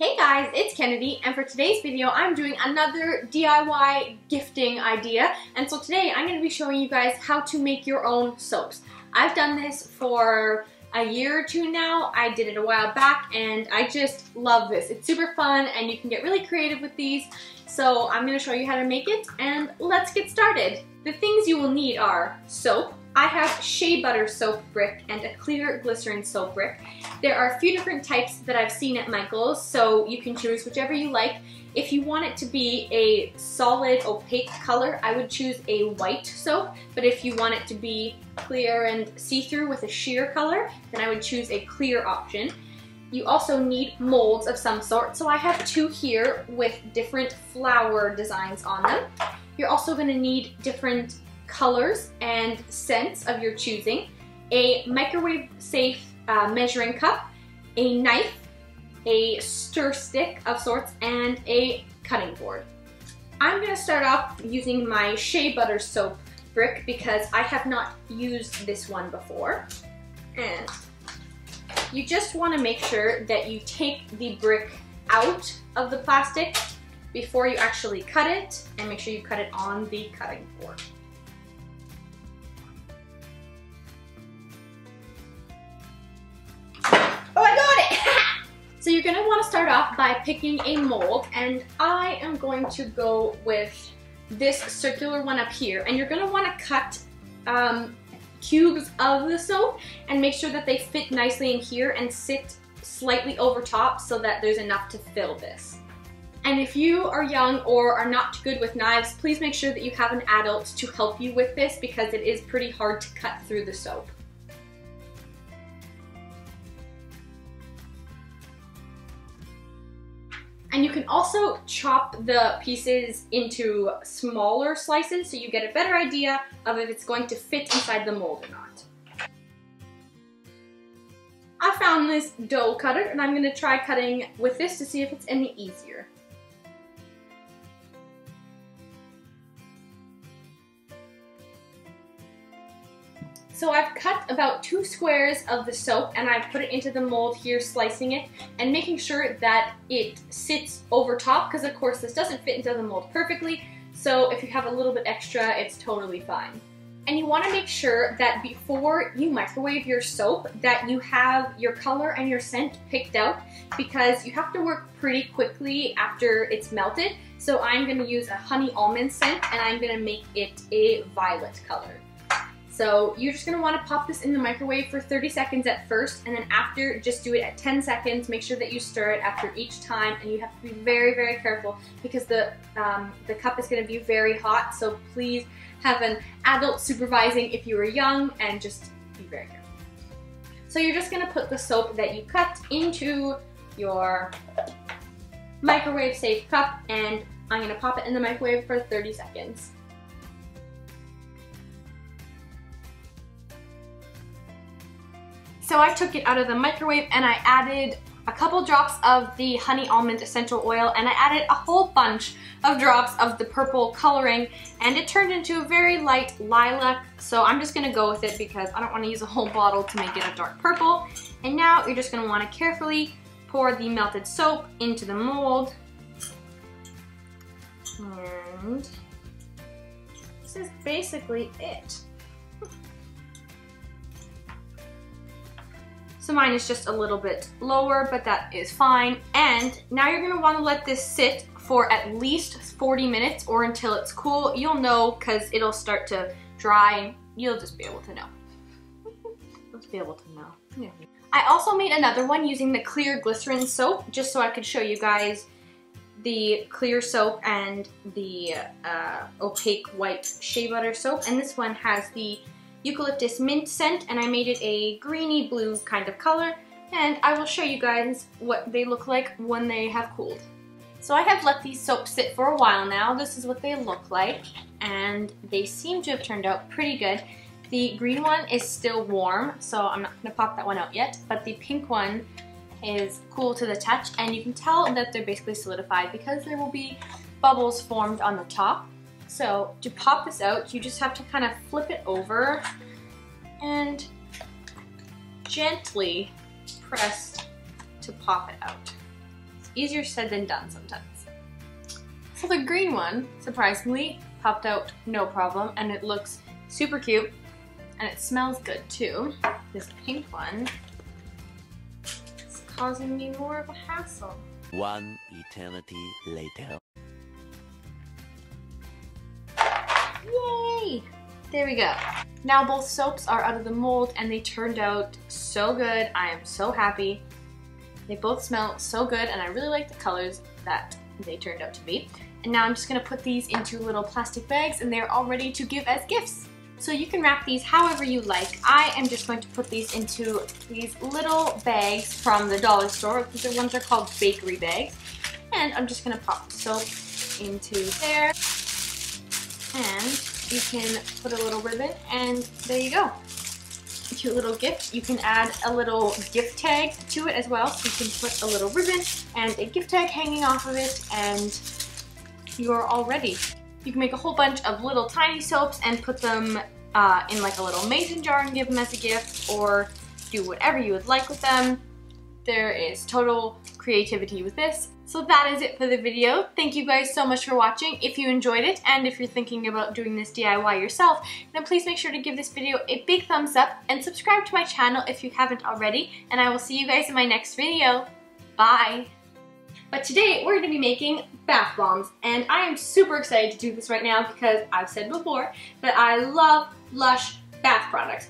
Hey guys, it's Kennedy, and for today's video I'm doing another DIY gifting idea. And so today I'm going to be showing you guys how to make your own soaps. I've done this for a year or two now. I did it a while back and I just love this. It's super fun and you can get really creative with these. So I'm going to show you how to make it and let's get started. The things you will need are soap. I have shea butter soap brick and a clear glycerin soap brick. There are a few different types that I've seen at Michael's, so you can choose whichever you like. If you want it to be a solid opaque color, I would choose a white soap, but if you want it to be clear and see-through with a sheer color, then I would choose a clear option. You also need molds of some sort, so I have two here with different flower designs on them. You're also going to need different colors and scents of your choosing, a microwave safe measuring cup, a knife, a stir stick of sorts, and a cutting board. I'm going to start off using my shea butter soap brick because I have not used this one before. And you just want to make sure that you take the brick out of the plastic before you actually cut it, and make sure you cut it on the cutting board. Oh, I got it! So you're going to want to start off by picking a mold, and I am going to go with this circular one up here. And you're going to want to cut cubes of the soap and make sure that they fit nicely in here and sit slightly over top so that there's enough to fill this. And if you are young or are not good with knives, please make sure that you have an adult to help you with this because it is pretty hard to cut through the soap. And you can also chop the pieces into smaller slices so you get a better idea of if it's going to fit inside the mold or not. I found this dough cutter and I'm going to try cutting with this to see if it's any easier. So I've cut about 2 squares of the soap and I've put it into the mold here, slicing it and making sure that it sits over top because of course this doesn't fit into the mold perfectly, so if you have a little bit extra it's totally fine. And you want to make sure that before you microwave your soap that you have your color and your scent picked out because you have to work pretty quickly after it's melted. So I'm going to use a honey almond scent and I'm going to make it a violet color. So you're just going to want to pop this in the microwave for 30 seconds at first, and then after, just do it at 10 seconds. Make sure that you stir it after each time, and you have to be very, very careful because the cup is going to be very hot, so please have an adult supervising if you are young, and just be very careful. So you're just going to put the soap that you cut into your microwave safe cup, and I'm going to pop it in the microwave for 30 seconds. So I took it out of the microwave and I added a couple drops of the honey almond essential oil and I added a whole bunch of drops of the purple coloring, and it turned into a very light lilac, so I'm just going to go with it because I don't want to use a whole bottle to make it a dark purple. And now you're just going to want to carefully pour the melted soap into the mold. And this is basically it. So mine is just a little bit lower, but that is fine. And now you're going to want to let this sit for at least 40 minutes or until it's cool. You'll know because it'll start to dry. You'll just be able to know. You'll just be able to know. Yeah. I also made another one using the clear glycerin soap just so I could show you guys the clear soap and the opaque white shea butter soap. And this one has the eucalyptus mint scent, and I made it a greeny blue kind of color, and I will show you guys what they look like when they have cooled. So I have let these soaps sit for a while now. This is what they look like, and they seem to have turned out pretty good. The green one is still warm, so I'm not going to pop that one out yet, but the pink one is cool to the touch, and you can tell that they're basically solidified because there will be bubbles formed on the top. So to pop this out, you just have to kind of flip it over and gently press to pop it out. easier said than done sometimes. So the green one, surprisingly, popped out no problem, and it looks super cute, and it smells good too. This pink one is causing me more of a hassle. One eternity later. Yay! There we go. Now both soaps are out of the mold and they turned out so good. I am so happy. They both smell so good and I really like the colors that they turned out to be. And now I'm just gonna put these into little plastic bags and they're all ready to give as gifts. So you can wrap these however you like. I am just going to put these into these little bags from the dollar store. These ones are called bakery bags. And I'm just gonna pop the soap into there. And you can put a little ribbon and there you go. Cute little gift. You can add a little gift tag to it as well. So you can put a little ribbon and a gift tag hanging off of it and you're all ready. You can make a whole bunch of little tiny soaps and put them in like a little mason jar and give them as a gift, or do whatever you would like with them. There is total creativity with this. So that is it for the video. Thank you guys so much for watching. If you enjoyed it and if you're thinking about doing this DIY yourself, then please make sure to give this video a big thumbs up and subscribe to my channel if you haven't already, and I will see you guys in my next video. Bye! But today we're going to be making bath bombs, and I am super excited to do this right now because I've said before that I love Lush bath products.